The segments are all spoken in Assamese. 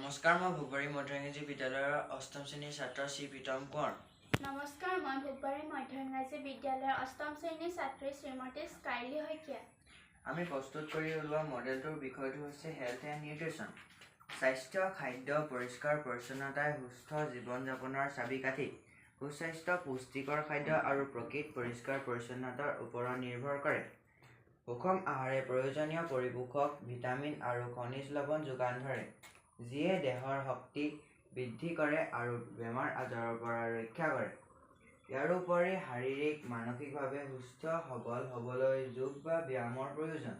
নমস্কাৰ, মই ভূপবাৰী মধ্য ইংৰাজী বিদ্যালয়ৰ অষ্টম শ্ৰেণীৰ ছাত্ৰ শ্ৰী প্ৰীতম কোঁৱৰ। নমস্কাৰ, মই ভূপবাৰী মধ্য ইংৰাজী বিদ্যালয়ৰ অষ্টম শ্ৰেণীৰ ছাত্ৰী শ্ৰীমতী স্কাইলী শইকীয়া। আমি প্ৰস্তুত কৰি ওলোৱা মডেলটোৰ বিষয়টো হৈছে হেল্থ এণ্ড নিউট্ৰিশ্যন। স্বাস্থ্য, খাদ্য, পৰিষ্কাৰ পৰিচ্ছন্নতাই সুস্থ জীৱন যাপনৰ চাবিকাঠি। সুস্বাস্থ্য, পুষ্টিকৰ খাদ্য আৰু প্ৰকৃত পৰিষ্কাৰ পৰিচ্ছন্নতাৰ ওপৰত নিৰ্ভৰ কৰে। সুষম আহাৰে প্ৰয়োজনীয় পৰিপোষক, ভিটামিন আৰু খনিজ লৱণ যোগান ধৰে, যিয়ে দেহৰ শক্তি বৃদ্ধি কৰে আৰু বেমাৰ আজাৰৰ পৰা ৰক্ষা কৰে। ইয়াৰোপৰি শাৰীৰিক, মানসিকভাৱে সুস্থ সবল হ'বলৈ যোগ বা ব্যায়ামৰ প্ৰয়োজন।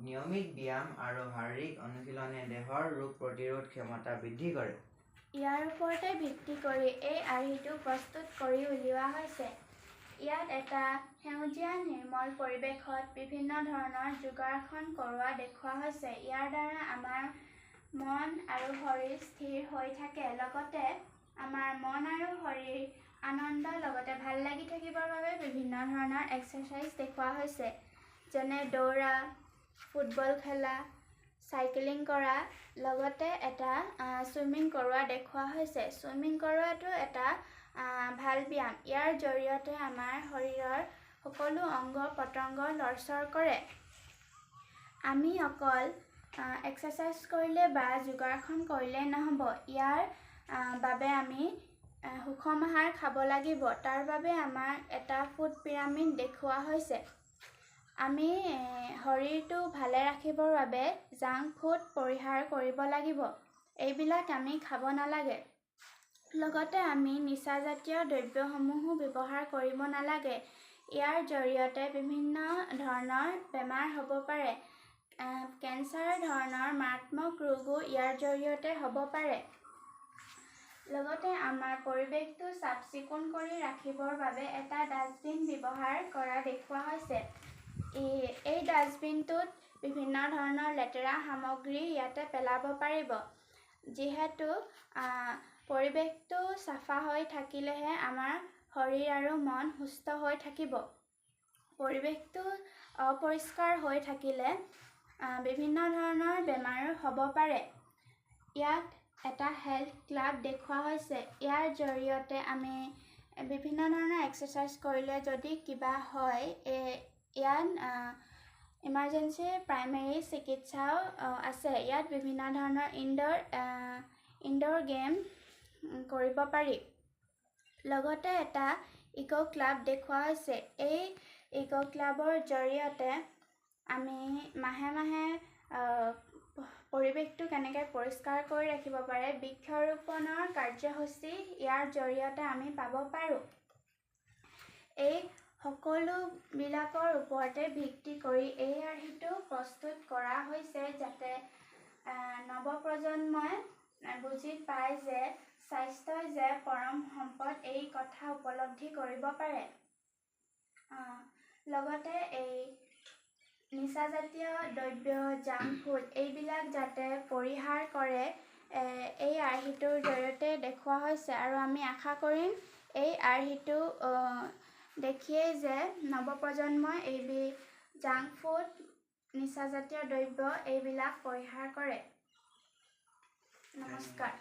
নিয়মিত ব্যায়াম আৰু শাৰীৰিক অনুশীলনে দেহৰ ৰোগ প্ৰতিৰোধ ক্ষমতা বৃদ্ধি কৰে। ইয়াৰ ওপৰতে ভিত্তি কৰি এই আৰ্হিটো প্ৰস্তুত কৰি উলিওৱা হৈছে। ইয়াত এটা সেউজীয়া নিৰ্মল পৰিৱেশত বিভিন্ন ধৰণৰ যোগাসন কৰোৱা দেখুওৱা হৈছে। ইয়াৰ দ্বাৰা আমাৰ মন আৰু শৰীৰ স্থিৰ হৈ থাকে, লগতে আমাৰ মন আৰু শৰীৰ আনন্দ লগতে ভাল লাগি থাকিবৰ বাবে বিভিন্ন ধৰণৰ এক্সাৰচাইজ দেখুওৱা হৈছে, যেনে দৌৰা, ফুটবল খেলা, চাইকেলিং কৰা, লগতে এটা ছুইমিং কৰোৱা দেখুওৱা হৈছে। ছুইমিং কৰোৱাটো এটা ভাল ব্যায়াম। ইয়াৰ জৰিয়তে আমাৰ শৰীৰৰ সকলো অংগ পতংগ লৰচৰ কৰে। আমি অকল এক্সাৰচাইজ কৰিলে বা যোগাসন কৰিলে নহ'ব। ইয়াৰ বাবে আমি সুষম আহাৰ খাব লাগিব। তাৰ বাবে আমাক এটা ফুড পিৰামিড দেখুওৱা হৈছে। আমি শৰীৰটো ভালে ৰাখিবৰ বাবে জাংক ফুড পৰিহাৰ কৰিব লাগিব। এইবিলাক আমি খাব নালাগে। লগতে আমি নিচাজাতীয় দ্ৰব্যসমূহো ব্যৱহাৰ কৰিব নালাগে। ইয়াৰ জৰিয়তে বিভিন্ন ধৰণৰ বেমাৰ হ'ব পাৰে। কেঞ্চাৰ ধৰণৰ মাৰাত্মক ৰোগো ইয়াৰ জৰিয়তে হ'ব পাৰে। লগতে আমাৰ পৰিৱেশটো চাফ চিকুণ কৰি ৰাখিবৰ বাবে এটা ডাষ্টবিন ব্যৱহাৰ কৰা দেখুওৱা হৈছে। এই ডাষ্টবিনটোত বিভিন্ন ধৰণৰ লেতেৰা সামগ্ৰী ইয়াতে পেলাব পাৰিব। যিহেতু পৰিৱেশটো চাফা হৈ থাকিলেহে আমাৰ শৰীৰ আৰু মন সুস্থ হৈ থাকিব। পৰিৱেশটো অপৰিষ্কাৰ হৈ থাকিলে বিভিন্ন ধৰণৰ বেমাৰো হ'ব পাৰে। ইয়াত এটা হেল্থ ক্লাব দেখুওৱা হৈছে। ইয়াৰ জৰিয়তে আমি বিভিন্ন ধৰণৰ এক্সাৰচাইজ কৰিলে যদি কিবা হয়, ইয়াত ইমাৰ্জেঞ্চি প্ৰাইমেৰী চিকিৎসাও আছে। ইয়াত বিভিন্ন ধৰণৰ ইনড'ৰ গেম কৰিব পাৰি। লগতে এটা ইক' ক্লাব দেখুওৱা হৈছে। এই ইক' ক্লাবৰ জৰিয়তে আমি মাহে মাহে পৰিৱেশটো কেনেকৈ পৰিষ্কাৰ কৰি ৰাখিব পাৰে, বৃক্ষৰোপণৰ কাৰ্যসূচী ইয়াৰ জৰিয়তে আমি পাব পাৰোঁ। এই সকলোবিলাকৰ ওপৰতে ভিত্তি কৰি এই আৰ্হিটো প্ৰস্তুত কৰা হৈছে, যাতে নৱপ্ৰজন্মই বুজি পায় যে স্বাস্থ্যই যে পৰম সম্পদ, এই কথা উপলব্ধি কৰিব পাৰে। লগতে এই নিচাজাতীয় দ্ৰব্য, জাংক ফুড এইবিলাক যাতে পৰিহাৰ কৰে, এই আৰ্হিটোৰ জৰিয়তে দেখুওৱা হৈছে। আৰু আমি আশা কৰিম এই আৰ্হিটো দেখিয়েই যে নৱপ্ৰজন্মই জাংক ফুড, নিচাজাতীয় দ্ৰব্য এইবিলাক পৰিহাৰ কৰে। নমস্কাৰ।